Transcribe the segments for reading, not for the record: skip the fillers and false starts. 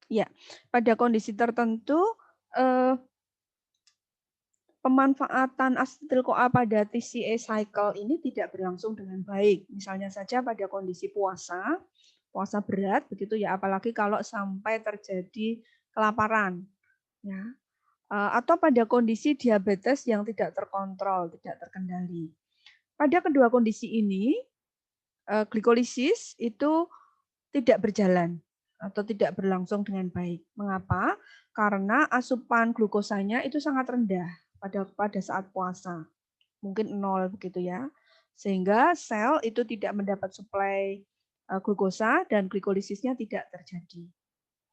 Ya, pada kondisi tertentu pemanfaatan asetil-CoA pada TCA cycle ini tidak berlangsung dengan baik. Misalnya saja pada kondisi puasa berat begitu ya, apalagi kalau sampai terjadi kelaparan, ya. Atau pada kondisi diabetes yang tidak terkontrol, tidak terkendali. Pada kedua kondisi ini, glikolisis itu tidak berjalan atau tidak berlangsung dengan baik. Mengapa? Karena asupan glukosanya itu sangat rendah pada saat puasa. Mungkin 0 begitu ya. Sehingga sel itu tidak mendapat suplai glukosa dan glikolisisnya tidak terjadi.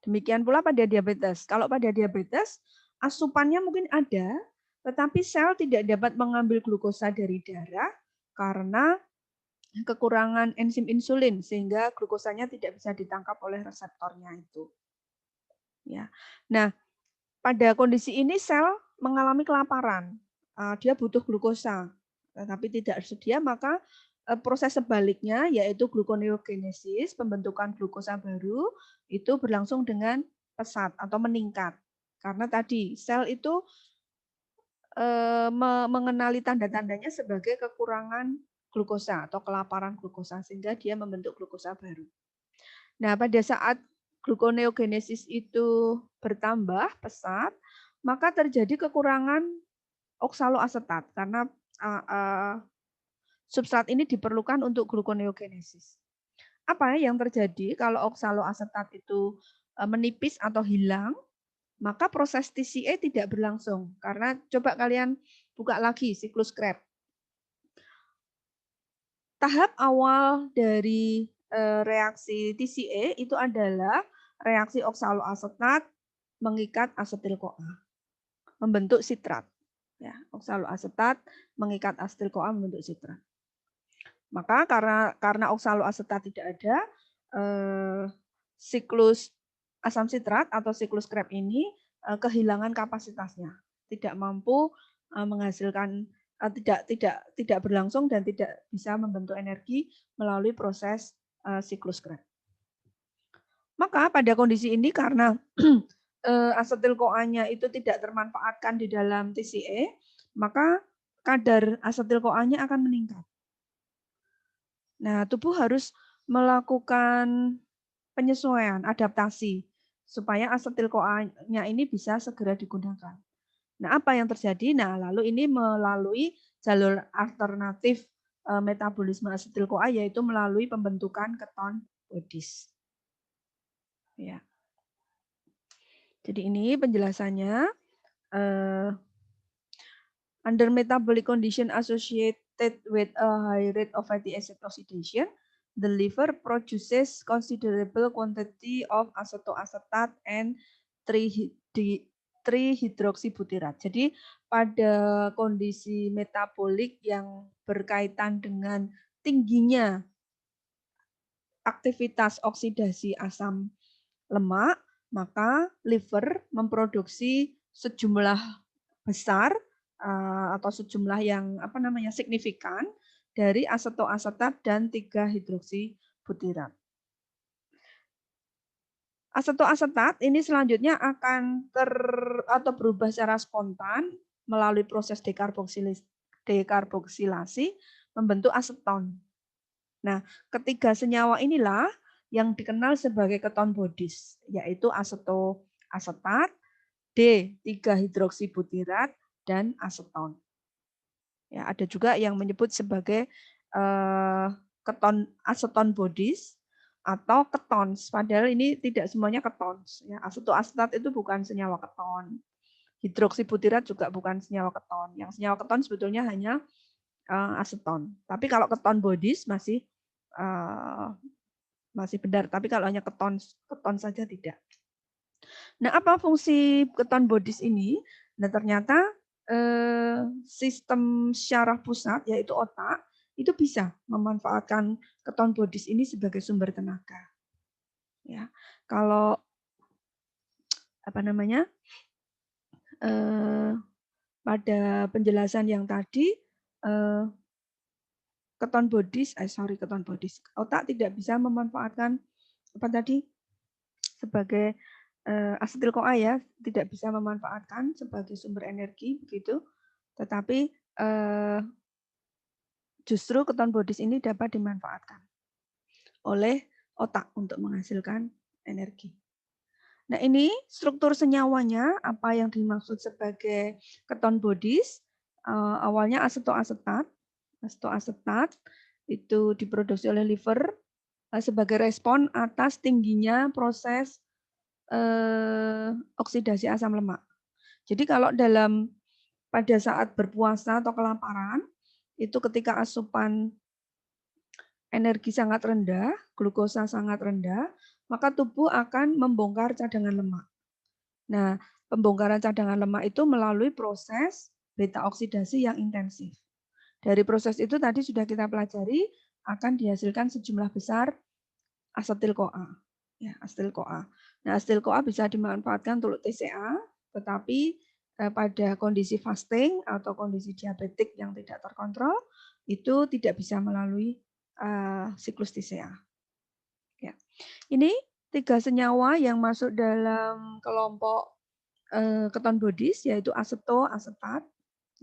Demikian pula pada diabetes. Kalau pada diabetes, asupannya mungkin ada, tetapi sel tidak dapat mengambil glukosa dari darah karena kekurangan enzim insulin sehingga glukosanya tidak bisa ditangkap oleh reseptornya itu. Ya. Nah, pada kondisi ini sel mengalami kelaparan. Dia butuh glukosa, tetapi tidak tersedia, maka proses sebaliknya yaitu gluconeogenesis, pembentukan glukosa baru itu berlangsung dengan pesat atau meningkat. Karena tadi sel itu mengenali tanda-tandanya sebagai kekurangan glukosa atau kelaparan glukosa sehingga dia membentuk glukosa baru. Nah, pada saat gluconeogenesis itu bertambah pesat, maka terjadi kekurangan oksaloasetat karena substrat ini diperlukan untuk gluconeogenesis. Apa yang terjadi kalau oksaloasetat itu menipis atau hilang? Maka proses TCA tidak berlangsung karena coba kalian buka lagi siklus Krebs. Tahap awal dari reaksi TCA itu adalah reaksi oksaloasetat mengikat asetil-CoA, membentuk sitrat. Ya, oksaloasetat mengikat asetil-CoA membentuk sitrat. Maka karena oksaloasetat tidak ada, siklus asam sitrat atau siklus Krebs ini kehilangan kapasitasnya, tidak mampu menghasilkan tidak berlangsung dan tidak bisa membentuk energi melalui proses siklus Krebs. Maka pada kondisi ini karena asetil-CoA-nya itu tidak termanfaatkan di dalam TCA, maka kadar asetil-CoA-nya akan meningkat. Nah, tubuh harus melakukan penyesuaian, adaptasi supaya asetil-CoA-nya ini bisa segera digunakan. Nah, apa yang terjadi? Nah, lalu ini melalui jalur alternatif metabolisme asetil-CoA yaitu melalui pembentukan keton bodies. Ya. Jadi ini penjelasannya. Under metabolic condition associated with a high rate of fatty acid oxidation, the liver produces considerable quantity of acetoacetate and trihydroxybutyrate. Jadi pada kondisi metabolik yang berkaitan dengan tingginya aktivitas oksidasi asam lemak, maka liver memproduksi sejumlah besar atau sejumlah yang signifikan dari asetoasetat dan 3-hidroksibutirat. Asetoasetat ini selanjutnya akan berubah secara spontan melalui proses dekarboksilasi membentuk aseton. Nah, ketiga senyawa inilah yang dikenal sebagai keton bodies, yaitu asetoasetat, D3-hidroksibutirat, dan aseton. Ya, ada juga yang menyebut sebagai aseton bodies atau ketons. Padahal ini tidak semuanya ketons. Ya, asetoasetat itu bukan senyawa keton. Hidroksibutirat juga bukan senyawa keton. Yang senyawa keton sebetulnya hanya aseton. Tapi kalau keton bodies masih benar. Tapi kalau hanya keton saja tidak. Nah, apa fungsi keton bodies ini? Nah, ternyata sistem syaraf pusat, yaitu otak, itu bisa memanfaatkan keton bodies ini sebagai sumber tenaga. Ya, kalau pada penjelasan yang tadi, keton bodies, otak tidak bisa memanfaatkan apa tadi, sebagai asetil-CoA ya, tidak bisa memanfaatkan sebagai sumber energi begitu, tetapi justru keton bodies ini dapat dimanfaatkan oleh otak untuk menghasilkan energi. Nah, ini struktur senyawanya, apa yang dimaksud sebagai keton bodies, awalnya asetoasetat. Asetoasetat itu diproduksi oleh liver sebagai respon atas tingginya proses oksidasi asam lemak. Jadi kalau pada saat berpuasa atau kelaparan, itu ketika asupan energi sangat rendah, glukosa sangat rendah, maka tubuh akan membongkar cadangan lemak. Nah, pembongkaran cadangan lemak itu melalui proses beta oksidasi yang intensif. Dari proses itu tadi sudah kita pelajari akan dihasilkan sejumlah besar asetil-CoA. Ya, asetil-CoA. Nah, asetil-CoA bisa dimanfaatkan untuk TCA, tetapi pada kondisi fasting atau kondisi diabetik yang tidak terkontrol itu tidak bisa melalui siklus TCA. Ya. Ini 3 senyawa yang masuk dalam kelompok keton bodies, yaitu asetoasetat,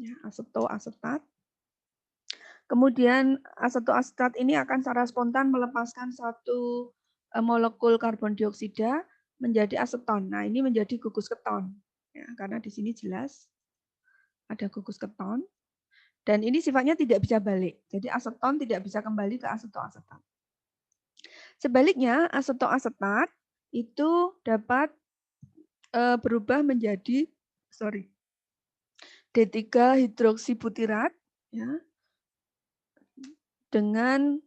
ya, asetoasetat. Kemudian asetoasetat ini akan secara spontan melepaskan satu molekul karbon dioksida menjadi aseton. Nah, ini menjadi gugus keton, ya, karena di sini jelas ada gugus keton. Dan ini sifatnya tidak bisa balik. Jadi aseton tidak bisa kembali ke asetoasetat. Sebaliknya, asetoasetat itu dapat berubah menjadi D3 hidroksibutirat, ya, dengan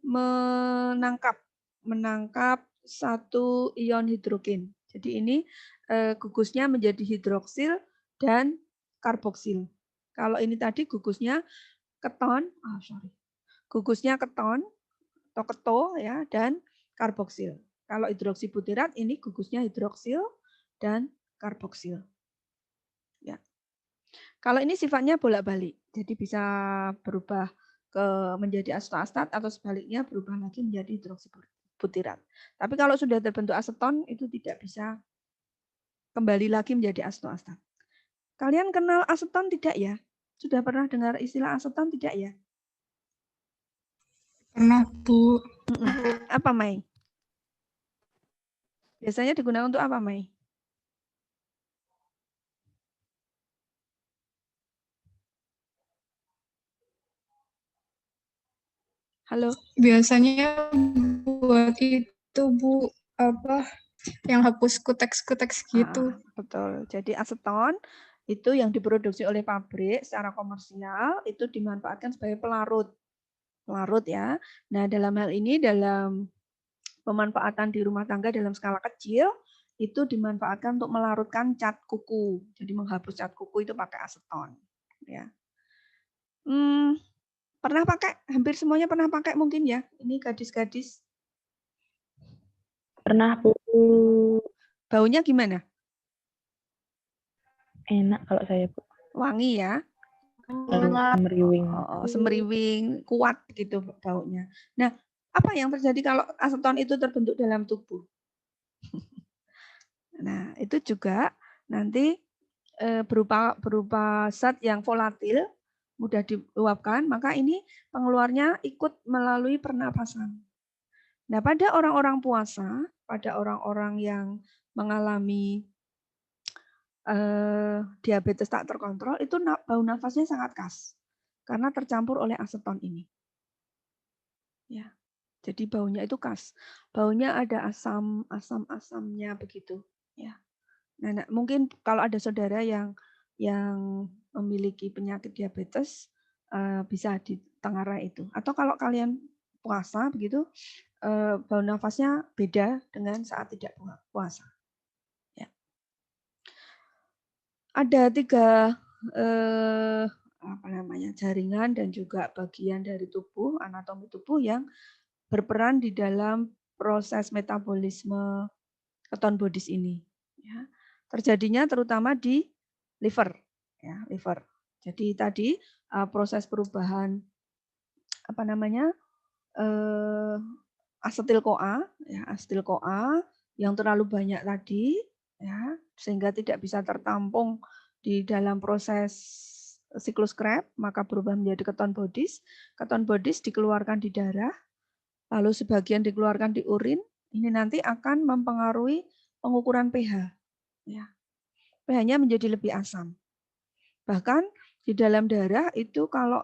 menangkap satu ion hidrogen. Jadi ini gugusnya menjadi hidroksil dan karboksil. Kalau ini tadi gugusnya keton, gugusnya keton atau keto ya dan karboksil. Kalau hidroksibutirat ini gugusnya hidroksil dan karboksil. Ya. Kalau ini sifatnya bolak-balik, jadi bisa berubah menjadi asetoasetat atau sebaliknya berubah lagi menjadi hidroksibutirat. Tapi kalau sudah terbentuk aseton itu tidak bisa kembali lagi menjadi asetoasetat. Kalian kenal aseton tidak ya? Sudah pernah dengar istilah aseton tidak ya? Pernah, Bu. Apa, Mai? Biasanya digunakan untuk apa, Mai? Halo? Biasanya buat itu, Bu, apa yang hapus kuteks-kuteks gitu. Betul. Jadi aseton itu yang diproduksi oleh pabrik secara komersial itu dimanfaatkan sebagai pelarut. Pelarut ya. Nah, dalam hal ini dalam pemanfaatan di rumah tangga dalam skala kecil itu dimanfaatkan untuk melarutkan cat kuku. Jadi menghapus cat kuku itu pakai aseton, ya. Pernah pakai? Hampir semuanya pernah pakai mungkin ya. Ini gadis-gadis. Pernah, Bu. Baunya gimana? Enak kalau saya, Bu. Wangi ya. Semeriwing. Semeriwing, kuat gitu baunya. Nah, apa yang terjadi kalau aseton itu terbentuk dalam tubuh? Nah, itu juga nanti berupa zat yang volatil, mudah diuapkan, maka ini pengeluarnya ikut melalui pernapasan. Nah, pada orang-orang puasa, pada orang-orang yang mengalami diabetes tak terkontrol, itu bau nafasnya sangat khas karena tercampur oleh aseton ini. Ya, jadi baunya itu khas. Baunya ada asam-asamnya begitu. Ya. Nah, mungkin kalau ada saudara yang memiliki penyakit diabetes bisa ditengarai itu. Atau kalau kalian puasa begitu, bau nafasnya beda dengan saat tidak puasa. Ya. Ada 3 jaringan dan juga bagian dari tubuh, anatomi tubuh yang berperan di dalam proses metabolisme keton bodies ini. Ya. Terjadinya terutama di liver, ya, liver. Jadi tadi proses perubahan asetil-CoA, ya, asetil-CoA yang terlalu banyak tadi, ya, sehingga tidak bisa tertampung di dalam proses siklus Krebs, maka berubah menjadi keton bodies. Keton bodies dikeluarkan di darah, lalu sebagian dikeluarkan di urin. Ini nanti akan mempengaruhi pengukuran pH. Ya. pH-nya menjadi lebih asam. Bahkan di dalam darah itu kalau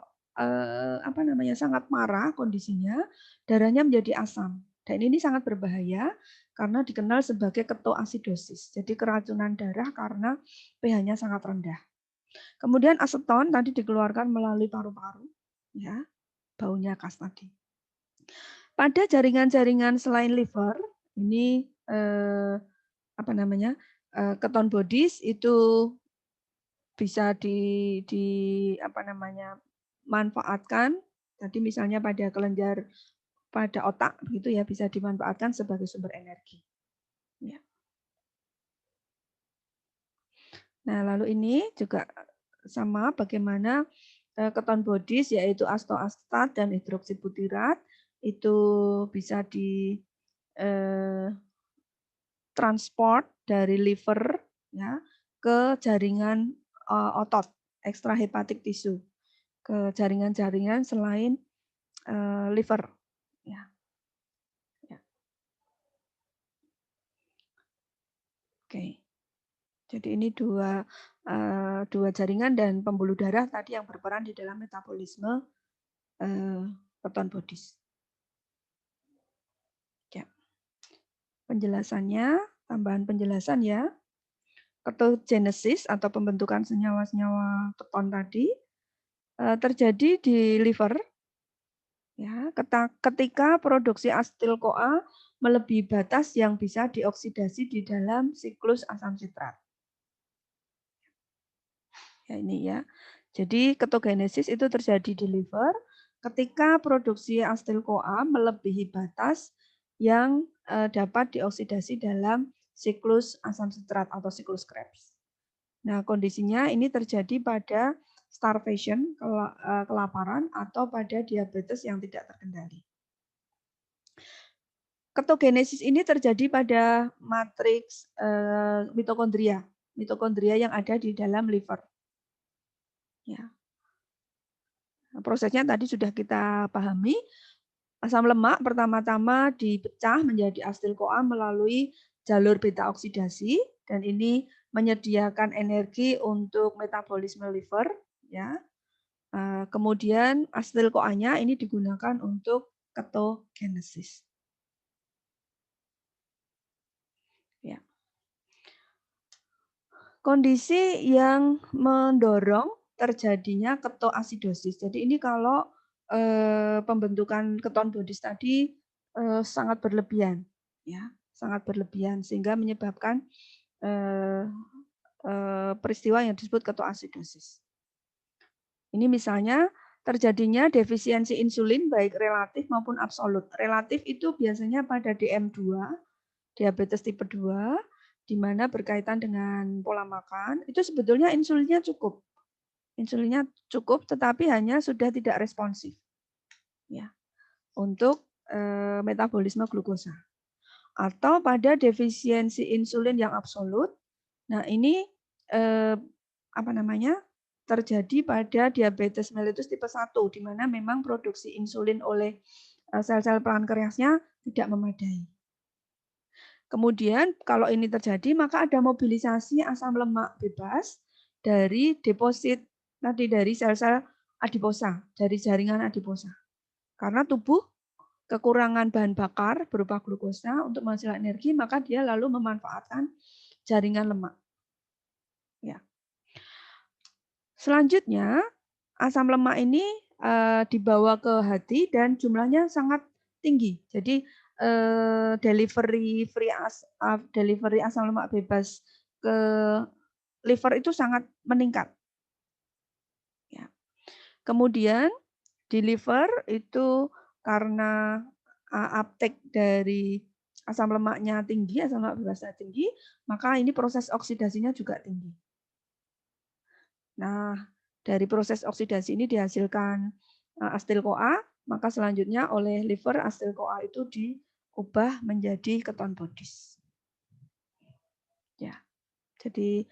sangat marah kondisinya, darahnya menjadi asam. Dan ini sangat berbahaya karena dikenal sebagai ketoasidosis. Jadi keracunan darah karena pH-nya sangat rendah. Kemudian aseton tadi dikeluarkan melalui paru-paru, ya, baunya khas tadi. Pada jaringan-jaringan selain liver, ini keton bodies itu bisa manfaatkan. Tadi misalnya pada kelenjar pada otak begitu ya, bisa dimanfaatkan sebagai sumber energi. Ya. Nah, lalu ini juga sama bagaimana keton bodies yaitu astoacetat dan hidroksibutirat itu bisa di transport dari liver ya ke jaringan otot ekstrahepatik tisu, ke jaringan-jaringan selain liver. Ya. Ya. Oke. Jadi ini dua jaringan dan pembuluh darah tadi yang berperan di dalam metabolisme keton bodies. Ya. Penjelasannya, tambahan penjelasan ya. Ketogenesis atau pembentukan senyawa-senyawa keton tadi terjadi di liver ya, ketika produksi asetil-CoA melebihi batas yang bisa dioksidasi di dalam siklus asam sitrat. Ya, ini ya. Jadi ketogenesis itu terjadi di liver ketika produksi asetil-CoA melebihi batas yang dapat dioksidasi dalam siklus asam sitrat atau siklus Krebs. Nah, kondisinya ini terjadi pada starvation, kelaparan, atau pada diabetes yang tidak terkendali. Ketogenesis ini terjadi pada matriks mitokondria yang ada di dalam liver. Ya. Nah, prosesnya tadi sudah kita pahami. Asam lemak pertama-tama dipecah menjadi asetil-CoA melalui jalur beta oksidasi dan ini menyediakan energi untuk metabolisme liver ya. Kemudian asetil-CoA-nya ini digunakan untuk ketogenesis. Ya. Kondisi yang mendorong terjadinya ketoasidosis. Jadi ini kalau pembentukan keton bodies tadi sangat berlebihan, ya, sangat berlebihan sehingga menyebabkan peristiwa yang disebut ketoasidosis. Ini misalnya terjadinya defisiensi insulin baik relatif maupun absolut. Relatif itu biasanya pada DM2, diabetes tipe 2, di mana berkaitan dengan pola makan, itu sebetulnya insulinnya cukup. Insulinnya cukup tetapi hanya sudah tidak responsif. Ya, untuk metabolisme glukosa. Atau pada defisiensi insulin yang absolut. Nah, ini terjadi pada diabetes mellitus tipe 1 di mana memang produksi insulin oleh sel-sel pankreasnya tidak memadai. Kemudian kalau ini terjadi maka ada mobilisasi asam lemak bebas dari deposit tadi dari sel-sel adiposa, dari jaringan adiposa. Karena tubuh kekurangan bahan bakar berupa glukosa untuk menghasilkan energi, maka dia lalu memanfaatkan jaringan lemak. Ya. Selanjutnya, asam lemak ini dibawa ke hati dan jumlahnya sangat tinggi. Jadi delivery asam lemak bebas ke liver itu sangat meningkat. Ya. Kemudian di liver itu karena uptake dari asam lemaknya tinggi, asam lemak bebasnya tinggi, maka ini proses oksidasinya juga tinggi. Nah, dari proses oksidasi ini dihasilkan asetil-CoA, maka selanjutnya oleh liver asetil-CoA itu ubah menjadi keton bodies. Ya. Jadi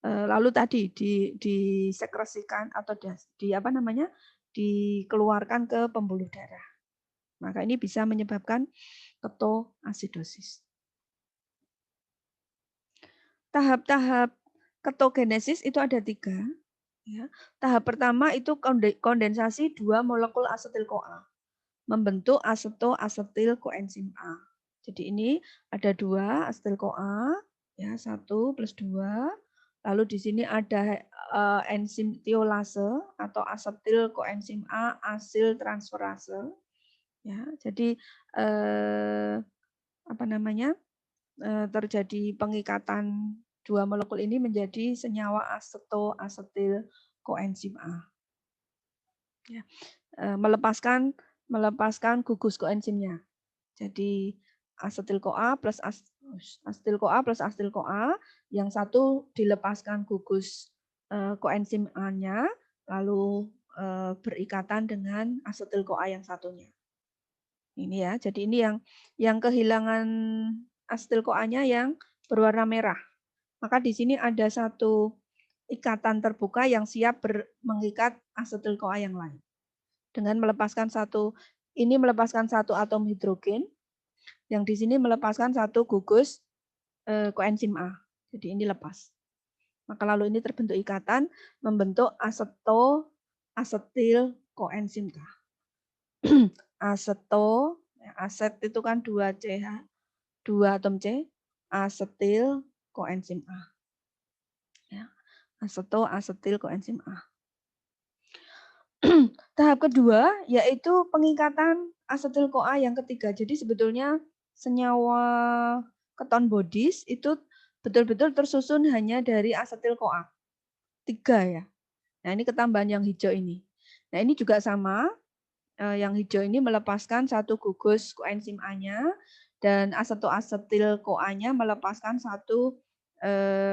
lalu tadi disekresikan atau dikeluarkan ke pembuluh darah. Maka ini bisa menyebabkan ketoasidosis. Tahap-tahap ketogenesis itu ada 3. Ya. Tahap pertama itu kondensasi 2 molekul asetil-CoA membentuk aseto-asetil koenzim A. Jadi ini ada 2 asetil-CoA, ya 1 plus 2. Lalu di sini ada enzim tiolase atau asetil koenzim A asil transferase. Ya, jadi terjadi pengikatan 2 molekul ini menjadi senyawa aseto-asetil koenzim A. Ya, melepaskan gugus koenzimnya. Jadi asetil-CoA plus asetil-CoA yang satu dilepaskan gugus koenzim A-nya lalu berikatan dengan asetil-CoA yang satunya. Ini ya. Jadi ini yang kehilangan asetil-CoA-nya yang berwarna merah. Maka di sini ada satu ikatan terbuka yang siap mengikat asetil-CoA yang lain. Dengan melepaskan satu atom hidrogen, yang di sini melepaskan satu gugus koenzim A. Jadi ini lepas. Maka lalu ini terbentuk ikatan membentuk asetil koenzim K. Aset itu kan 2 CH, 2 atom C, asetil koenzim A. Ya, asetil koenzim A. Tahap kedua yaitu pengikatan asetil-CoA yang ketiga. Jadi sebetulnya senyawa keton bodies itu betul-betul tersusun hanya dari asetil-CoA. 3 ya. Nah, ini ketambahan yang hijau ini. Nah, ini juga sama. Yang hijau ini melepaskan satu gugus koenzim A-nya dan asetil-CoA-nya melepaskan satu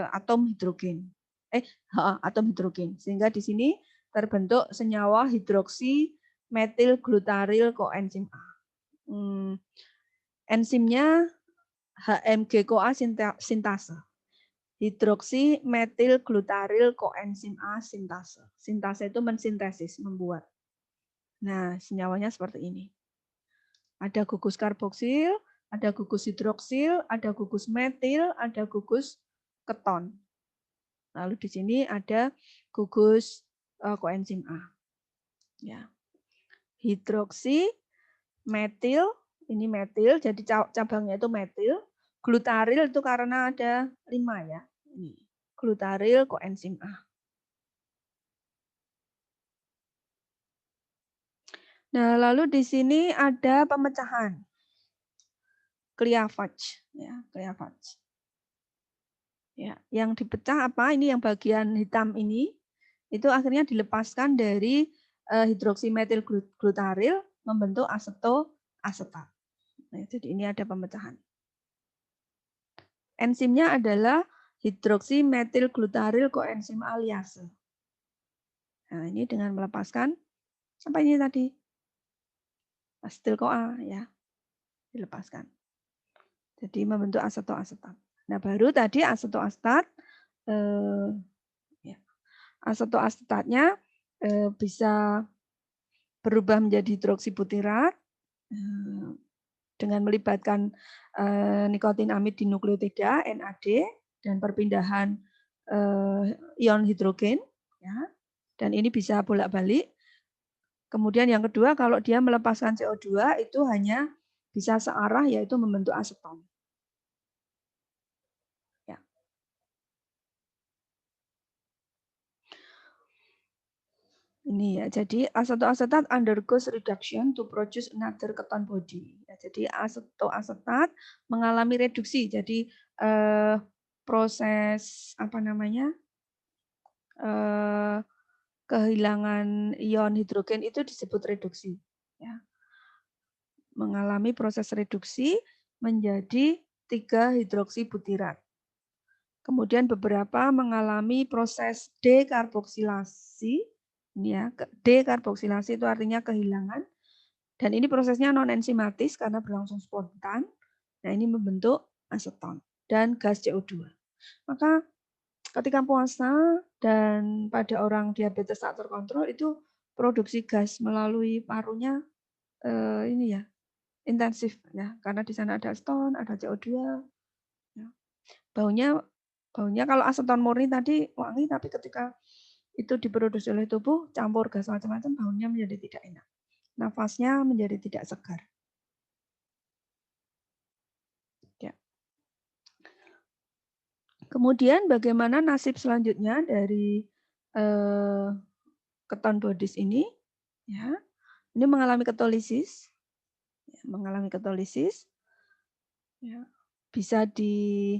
atom hidrogen. Atom hidrogen. Sehingga di sini terbentuk senyawa hidroksi metil glutaril koenzim A. Enzimnya HMG-CoA sintase. Hidroksi metil glutaril koenzim A sintase. Sintase itu mensintesis, membuat. Nah, senyawanya seperti ini. Ada gugus karboksil, ada gugus hidroksil, ada gugus metil, ada gugus keton. Lalu di sini ada gugus koenzim A. Ya. Hidroksi, metil, ini metil, jadi cabangnya itu metil. Glutaril itu karena ada 5 ya. Ini glutaril koenzim A. Nah, lalu di sini ada pemecahan. Cleavage, ya, cleavage. Ya, yang dipecah apa? Ini yang bagian hitam ini itu akhirnya dilepaskan dari hidroksimetil glutaril membentuk asetoasetat. Nah, jadi ini ada pemecahan. Enzimnya adalah hidroksimetil glutaril koenzim aliase. Nah, ini dengan melepaskan apa ini tadi? Asetil-CoA ya. Dilepaskan. Jadi membentuk asetoasetat. Nah, baru tadi asetoasetat asetoasetatnya bisa berubah menjadi hidroksibutirat dengan melibatkan nikotinamid dinukleotida NAD dan perpindahan ion hidrogen ya. Dan ini bisa bolak-balik. Kemudian yang kedua kalau dia melepaskan CO2 itu hanya bisa searah yaitu membentuk aseton. Ya. Ini ya, jadi asetoasetat undergoes reduction to produce another keton body. Ya, jadi asetoasetat mengalami reduksi. Jadi proses kehilangan ion hidrogen itu disebut reduksi. Ya. Mengalami proses reduksi menjadi 3 hidroksibutirat. Kemudian beberapa mengalami proses dekarboksilasi. Ini ya, dekarboksilasi itu artinya kehilangan. Dan ini prosesnya non-enzimatis karena berlangsung spontan. Nah, ini membentuk aseton dan gas CO2. Maka ketika puasa dan pada orang diabetes tak terkontrol itu produksi gas melalui parunya ini ya intensif ya, karena di sana ada aseton, ada CO2. Ya. Baunya kalau aseton murni tadi wangi, tapi ketika itu diproduksi oleh tubuh campur gas macam-macam, baunya menjadi tidak enak. Nafasnya menjadi tidak segar. Ya. Kemudian bagaimana nasib selanjutnya dari keton bodies ini? Ya, ini mengalami ketolisis, ya, bisa di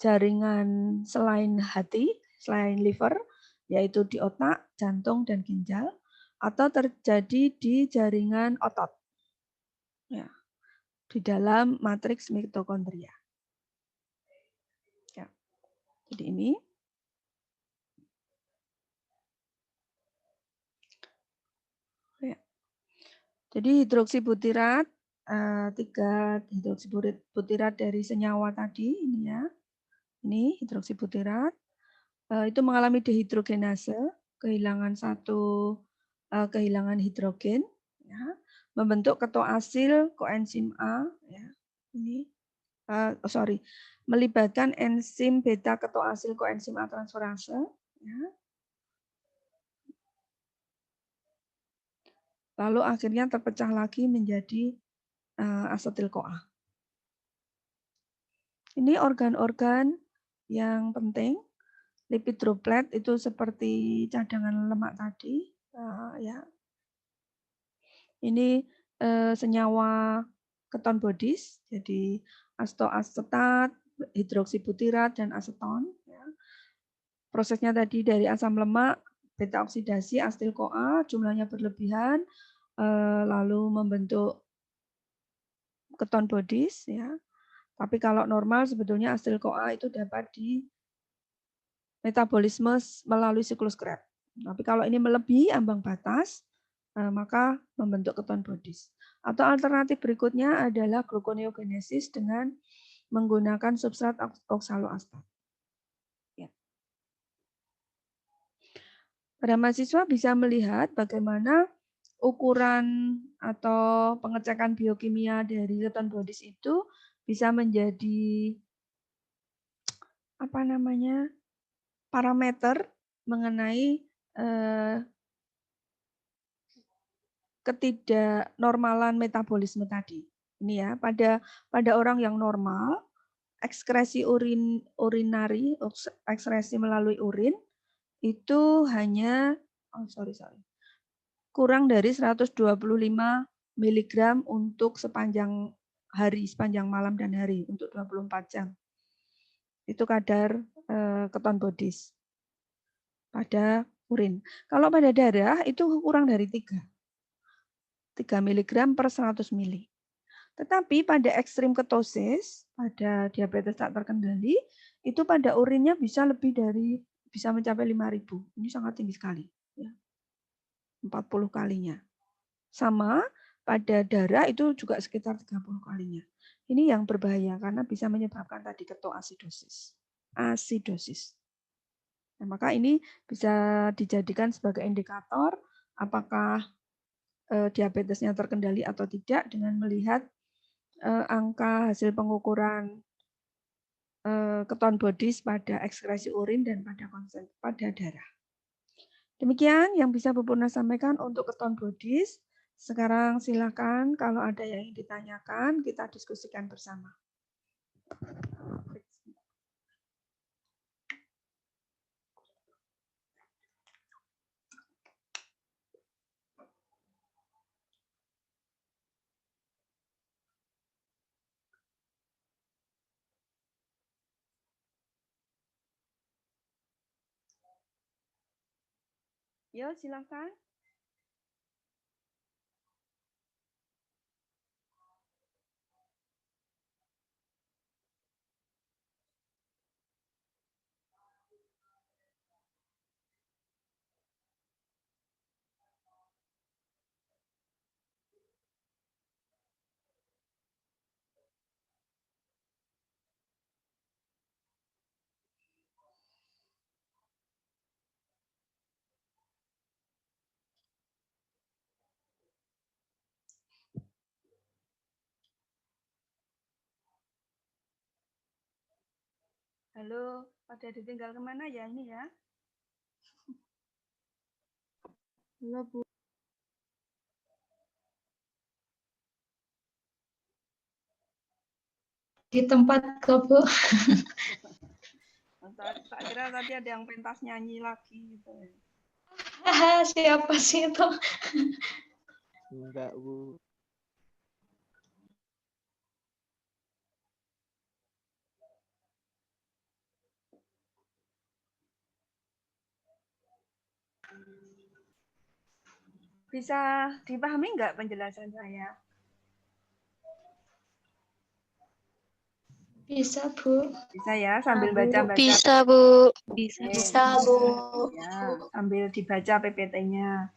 jaringan selain hati, selain liver, yaitu di otak, jantung, dan ginjal, atau terjadi di jaringan otot, ya, di dalam matriks mitokondria. Ya. Jadi ini. Ya. Jadi hidroksibutirat, 3 hidroksibutirat dari senyawa tadi, ini ya. Ini hidroksibutirat, itu mengalami dehidrogenase, kehilangan hidrogen, ya, membentuk ketoasil koenzim A, ya, ini, melibatkan enzim beta ketoasil koenzim A transferase, ya. Lalu akhirnya terpecah lagi menjadi asetil-CoA. Ini organ-organ yang penting. Lipid droplet itu seperti cadangan lemak tadi, ya. Ini senyawa keton bodies, jadi asetat, hidroksibutirat, dan aseton. Ya. Prosesnya tadi dari asam lemak, beta oksidasi, asetil-CoA, jumlahnya berlebihan, lalu membentuk keton bodies. Ya. Tapi kalau normal sebetulnya asetil-CoA itu dapat di metabolisme melalui siklus Krebs. Tapi kalau ini melebihi ambang batas, maka membentuk keton bodies. Atau alternatif berikutnya adalah gluconeogenesis dengan menggunakan substrat oksaloastat. Ya. Para mahasiswa bisa melihat bagaimana ukuran atau pengecekan biokimia dari keton bodies itu bisa menjadi parameter mengenai ketidaknormalan metabolisme tadi. Ini ya, pada orang yang normal, ekskresi urinari, ekskresi melalui urin itu hanya kurang dari 125 mg untuk sepanjang hari, sepanjang malam dan hari untuk 24 jam. Itu kadar keton bodies pada urin. Kalau pada darah itu kurang dari 3 mg per 100 ml. Tetapi pada ekstrim ketosis, pada diabetes tak terkendali, itu pada urinnya bisa mencapai 5.000. Ini sangat tinggi sekali. Ya. 40 kalinya. Sama pada darah itu juga sekitar 30 kalinya. Ini yang berbahaya karena bisa menyebabkan tadi ketoasidosis. Nah, maka ini bisa dijadikan sebagai indikator apakah diabetesnya terkendali atau tidak dengan melihat angka hasil pengukuran keton bodies pada ekskresi urin dan pada darah. Demikian yang bisa Bu Purna sampaikan untuk keton bodies. Sekarang silakan kalau ada yang ingin ditanyakan, kita diskusikan bersama. Yo, silakan. Halo, pada ditinggal kemana ya ini ya? Halo Bu. Di tempat kok, Bu. Tak kira tadi ada yang pentas nyanyi lagi gitu. Siapa sih itu? Enggak, Bu. Bisa dipahami nggak penjelasan saya? Bisa, Bu. Bisa ya, sambil baca-baca. Bisa, Bu. Bisa, Bu. Bisa, Bu. Ya, sambil dibaca PPT-nya.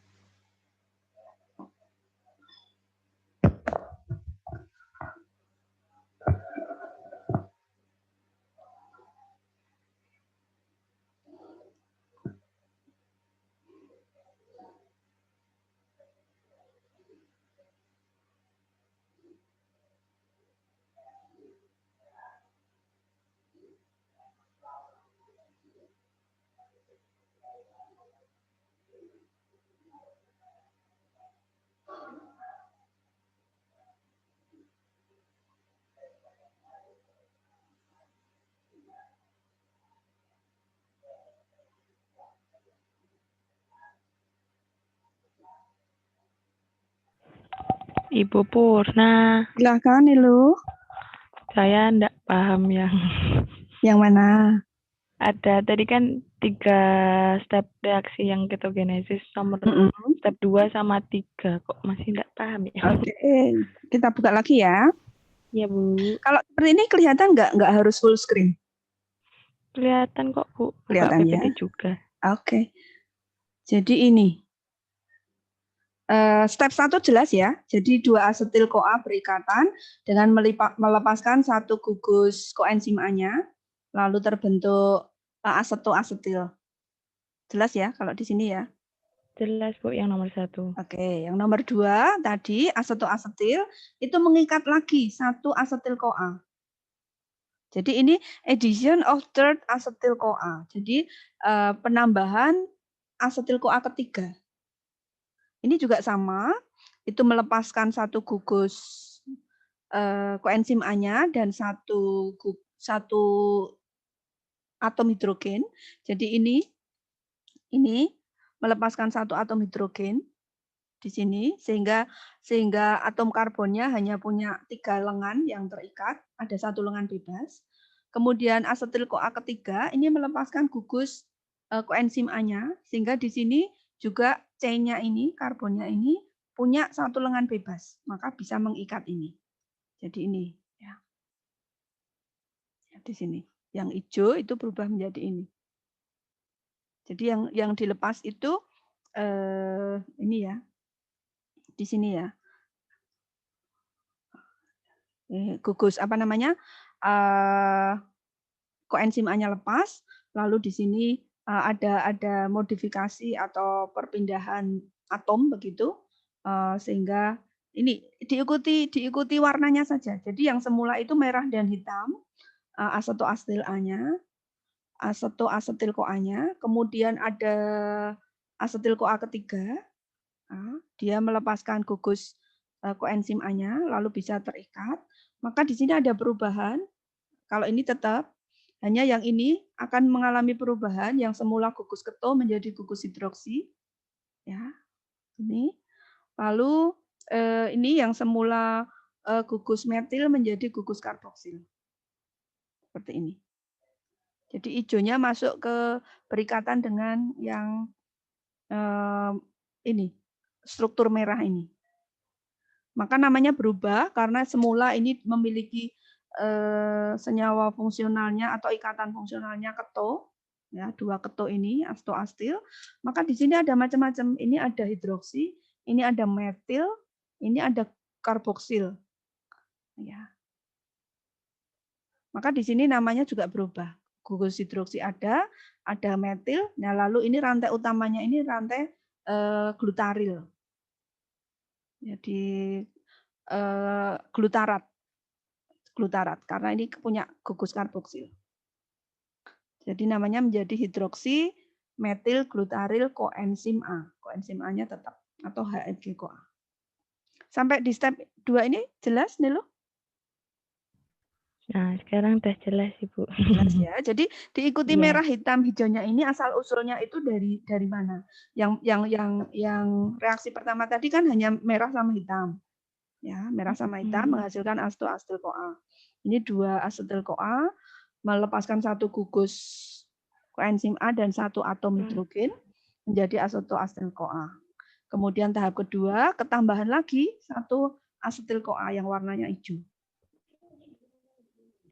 Ibu Purna, Silakan Nilu. saya enggak paham Yang mana? ada tadi kan 3 step reaksi yang ketogenesis nomor step 2 sama 3 kok masih enggak paham ya? Oke, kita buka lagi ya. Iya, Bu. Kalau seperti ini kelihatan nggak harus full screen? Kelihatan kok, Bu. Buka Kelihatan PPT ya. juga. Oke. Jadi ini. Step 1 jelas ya. Jadi 2 asetil-CoA berikatan dengan melepaskan 1 gugus koenzim A-nya, lalu terbentuk asetoasetil. Jelas ya kalau di sini ya. Jelas, Bu, yang nomor 1. Oke, yang nomor 2 tadi asetoasetil itu mengikat lagi 1 asetil-CoA. Jadi ini addition of third acetyl-CoA. Jadi penambahan asetil-CoA ketiga. Ini juga sama, itu melepaskan 1 gugus koenzim A-nya dan 1 atom hidrogen. Jadi ini melepaskan 1 atom hidrogen di sini sehingga atom karbonnya hanya punya 3 lengan yang terikat, ada 1 lengan bebas. Kemudian asetil-CoA ketiga ini melepaskan gugus koenzim A-nya sehingga di sini juga C-nya ini, karbonnya ini punya 1 lengan bebas, maka bisa mengikat ini. Jadi ini ya. Di sini. Yang hijau itu berubah menjadi ini. Jadi yang dilepas itu ini ya. Di sini ya. Gugus apa namanya? Koenzim A-nya lepas, lalu di sini ada modifikasi atau perpindahan atom begitu, sehingga ini diikuti warnanya saja. Jadi yang semula itu merah dan hitam, asetoasetil A-nya, asetoasetil CoA-nya, kemudian ada asetil-CoA ketiga, dia melepaskan gugus koenzim A-nya, lalu bisa terikat. Maka di sini ada perubahan. Kalau ini tetap, hanya yang ini akan mengalami perubahan yang semula gugus keto menjadi gugus hidroksi. Ya, ini. Lalu ini yang semula gugus metil menjadi gugus karboksil. Seperti ini. Jadi hijaunya masuk ke berikatan dengan yang ini, struktur merah ini. Maka namanya berubah karena semula ini memiliki senyawa fungsionalnya atau ikatan fungsionalnya keto, ya 2 keto ini astoastil. Maka di sini ada macam-macam. Ini ada hidroksi, ini ada metil, ini ada karboksil. Ya. Maka di sini namanya juga berubah. Gugus hidroksi ada metil. Nah lalu ini rantai utamanya ini rantai glutaril. Jadi glutarat karena ini punya gugus karboksil. Jadi namanya menjadi hidroksi metil glutaril koenzim A. Koenzim A-nya tetap atau HFG-CoA. Sampai di step 2 ini jelas nih loh? Nah, sekarang udah jelas, Ibu. Jelas ya. Jadi diikuti Iya. merah, hitam, hijaunya ini asal usulnya itu dari mana? Yang reaksi pertama tadi kan hanya merah sama hitam. Ya, merah sama hitam menghasilkan asetil CoA. Ini 2 asetil CoA melepaskan 1 gugus koenzim A dan 1 atom hidrogen menjadi asetil CoA. Kemudian tahap kedua, ketambahan lagi 1 asetil CoA yang warnanya hijau.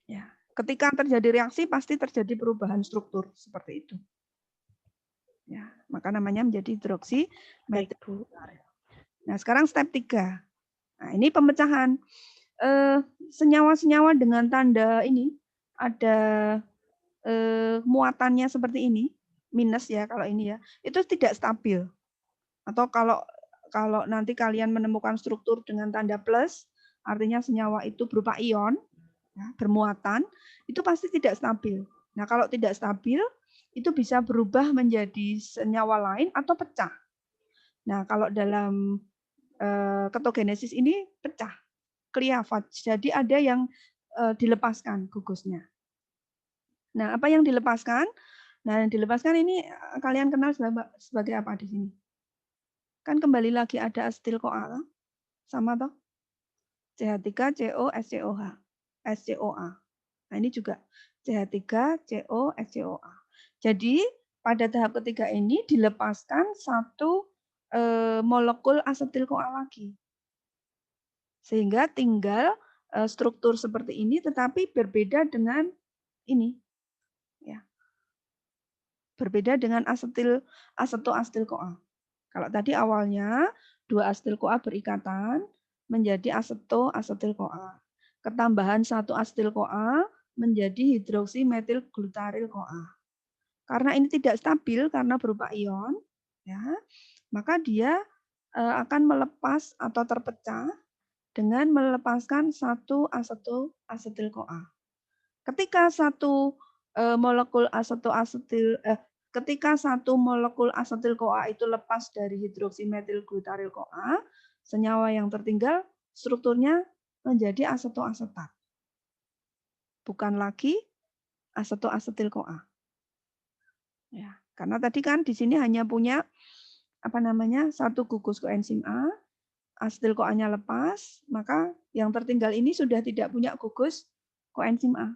Ya, ketika terjadi reaksi pasti terjadi perubahan struktur seperti itu. Ya, maka namanya menjadi hidroksi metil glutaril. Nah, sekarang step 3. Nah, ini pemecahan. Senyawa-senyawa dengan tanda ini ada muatannya seperti ini, minus ya kalau ini ya, itu tidak stabil. Atau kalau nanti kalian menemukan struktur dengan tanda plus, artinya senyawa itu berupa ion, ya, bermuatan, itu pasti tidak stabil. Nah, kalau tidak stabil, itu bisa berubah menjadi senyawa lain atau pecah. Nah, kalau dalam ketogenesis ini pecah. Kliafat. Jadi ada yang dilepaskan gugusnya. Nah, apa yang dilepaskan? Nah, yang dilepaskan ini kalian kenal sebagai apa di sini? Kan kembali lagi ada asetil CoA, sama toh? CH3CO SCOH, SCOA. Nah, ini juga CH3CO SCOA. Jadi, pada tahap ketiga ini dilepaskan 1 molekul asetil CoA lagi. Sehingga tinggal struktur seperti ini tetapi berbeda dengan ini. Ya. Berbeda dengan asetoasetil CoA. Kalau tadi awalnya 2 asetil CoA berikatan menjadi asetoasetil CoA. Ketambahan 1 asetil CoA menjadi hidroksi metil glutaril CoA. Karena ini tidak stabil karena berupa ion, ya, maka dia akan melepas atau terpecah dengan melepaskan 1 asetoasetil CoA. Ketika 1 molekul ketika 1 molekul asetil CoA itu lepas dari hidroksi metil glutaril CoA, senyawa yang tertinggal strukturnya menjadi asetoasetat. Bukan lagi asetoasetil CoA. Ya, karena tadi kan di sini hanya punya 1 gugus koenzim A, asetil CoA-nya lepas, maka yang tertinggal ini sudah tidak punya gugus koenzim A.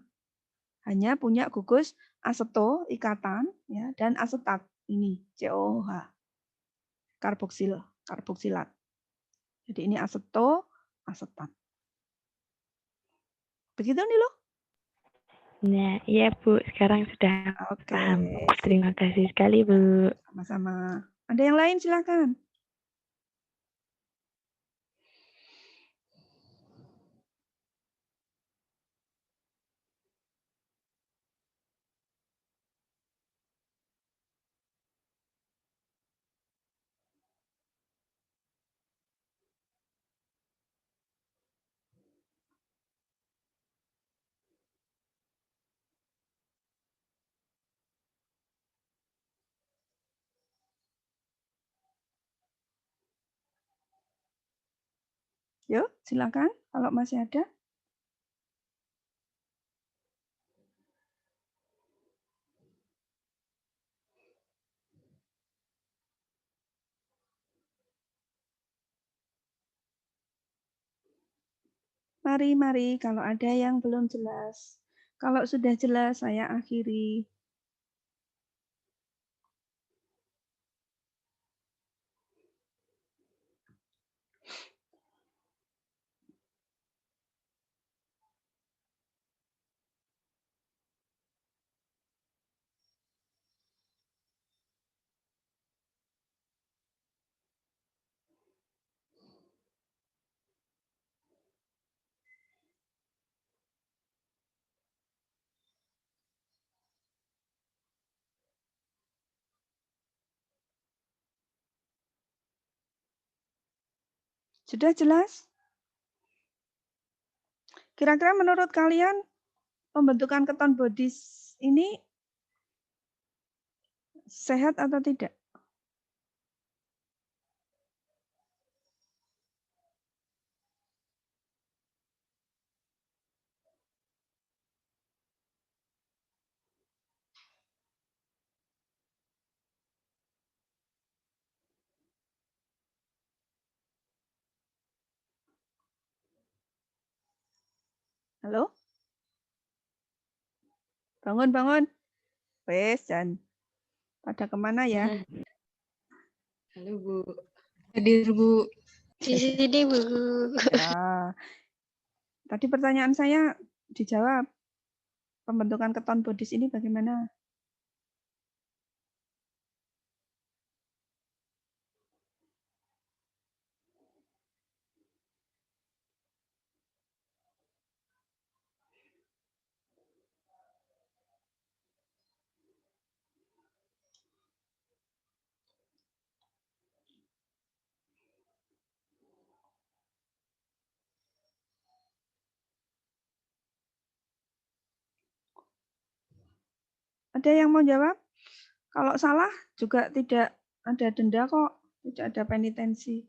Hanya punya gugus aseto ikatan ya dan asetat ini COH karboksilat. Jadi ini asetat. Begitu nih loh. Nah, iya Bu, sekarang sudah paham. Terima kasih sekali Bu. Sama-sama. Ada yang lain silakan. Yuk, silakan kalau masih ada. Mari kalau ada yang belum jelas. Kalau sudah jelas saya akhiri. Sudah jelas? Kira-kira menurut kalian pembentukan keton bodies ini Sehat atau tidak? Halo? Bangun. Wes, dan pada kemana ya? Halo Bu. Hadir Bu. Di sini, Bu. Ya. Tadi pertanyaan saya dijawab. Pembentukan keton bodies ini bagaimana? Ada yang mau jawab? Kalau salah juga tidak ada denda kok, tidak ada penitensi.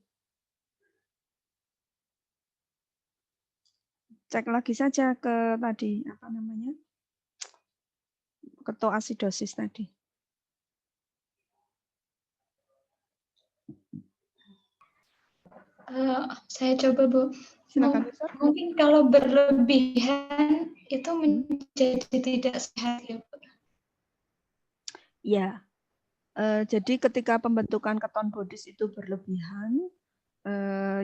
Cek lagi saja ke tadi, apa namanya? Ketoasidosis tadi. Saya coba, Bu. Silakan, Mister. Mungkin kalau berlebihan itu menjadi tidak sehat ya, Bu. Ya. Jadi ketika pembentukan keton bodies itu berlebihan,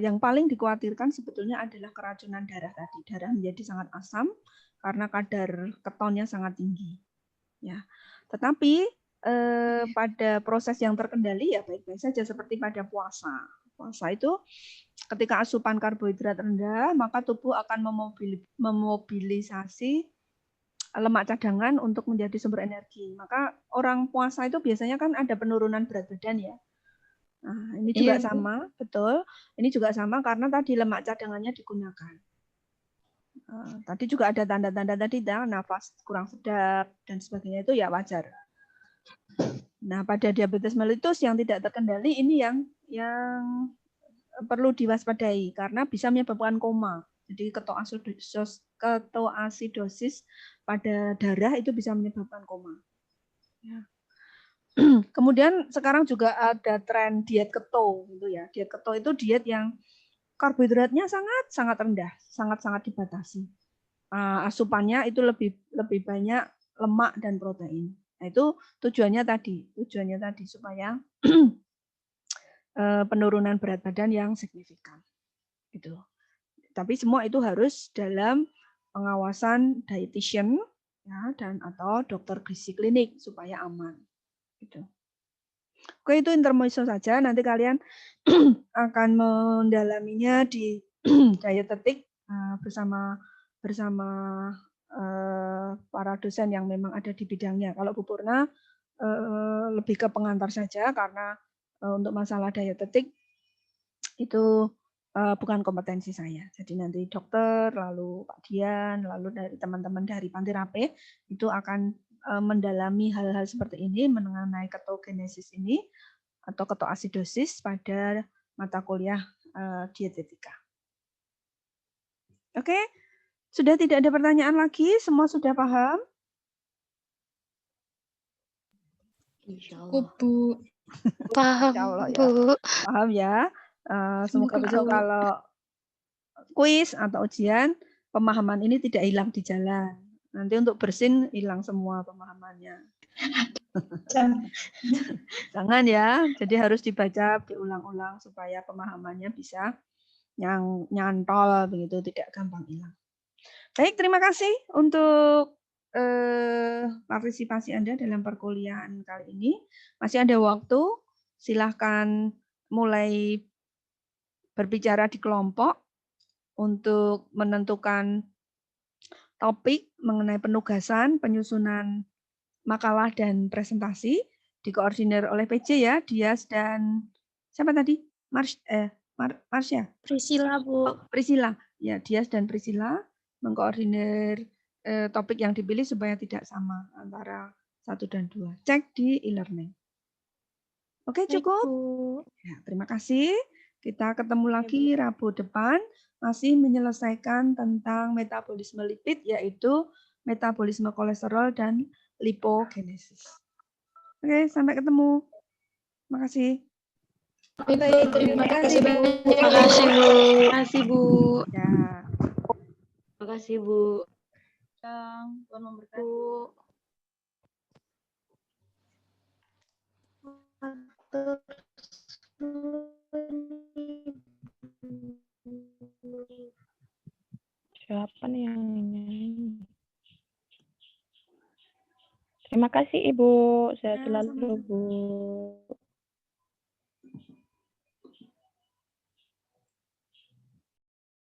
yang paling dikhawatirkan sebetulnya adalah keracunan darah tadi. Darah menjadi sangat asam karena kadar ketonnya sangat tinggi. Ya. Tetapi pada proses yang terkendali ya baik-baik saja seperti pada puasa. Puasa itu ketika asupan karbohidrat rendah, maka tubuh akan memobilisasi lemak cadangan untuk menjadi sumber energi. Maka orang puasa itu biasanya kan ada penurunan berat badan ya. Nah, ini juga sama, betul. Ini juga sama karena tadi lemak cadangannya digunakan. Tadi juga ada tanda-tanda tadi, nafas kurang sedap dan sebagainya, itu ya wajar. Nah, pada diabetes mellitus yang tidak terkendali ini yang perlu diwaspadai karena bisa menyebabkan koma. Jadi ketoasidosis pada darah itu bisa menyebabkan koma. Ya. Kemudian sekarang juga ada tren diet keto gitu ya. Diet keto itu diet yang karbohidratnya sangat rendah, sangat dibatasi. Asupannya itu lebih banyak lemak dan protein. Nah, itu tujuannya tadi supaya penurunan berat badan yang signifikan. Gitu. Tapi semua itu harus dalam pengawasan dietitian ya, dan atau dokter gizi klinik supaya aman. Gitu. Oke, itu intermezzo saja. Nanti kalian akan mendalaminya di dietetik bersama para dosen yang memang ada di bidangnya. Kalau Bu Purna lebih ke pengantar saja karena untuk masalah dietetik itu bukan kompetensi saya. Jadi nanti dokter, lalu Pak Dian, lalu dari teman-teman dari Pantirape itu akan mendalami hal-hal seperti ini mengenai ketogenesis ini atau ketoasidosis pada mata kuliah dietetika. Oke, sudah tidak ada pertanyaan lagi, semua sudah paham? Cukup Bu. Paham, Insya Allah, ya. Bu. Paham ya. Semoga besok kalau kuis atau ujian pemahaman ini tidak hilang di jalan. Nanti untuk bersin hilang semua pemahamannya. Jangan ya. Jadi harus dibaca, diulang-ulang supaya pemahamannya bisa nyantol begitu, tidak gampang hilang. Baik, terima kasih untuk partisipasi Anda dalam perkuliahan kali ini. Masih ada waktu, silahkan mulai berbicara di kelompok untuk menentukan topik mengenai penugasan, penyusunan makalah dan presentasi, dikoordinir oleh PJ ya, Dias dan siapa tadi? Marsya? Priscila, Bu. Oh, Priscila. Ya, Dias dan Priscila mengkoordinir topik yang dipilih supaya tidak sama antara 1 dan 2. Cek di e-learning. Oke, Baik, cukup? Bu. Ya, terima kasih. Kita ketemu lagi Rabu depan masih menyelesaikan tentang metabolisme lipid, yaitu metabolisme kolesterol dan lipogenesis. Oke, sampai ketemu. Terima kasih. Baik, terima kasih banyak. Terima kasih, Bu. Terima kasih, Bu. Ya. Terima kasih, Bu. Tuhan memberkati. Bu. Siapa nih yang nyanyi? Terima kasih Ibu. Sehat Ya, selalu sama-sama. Bu.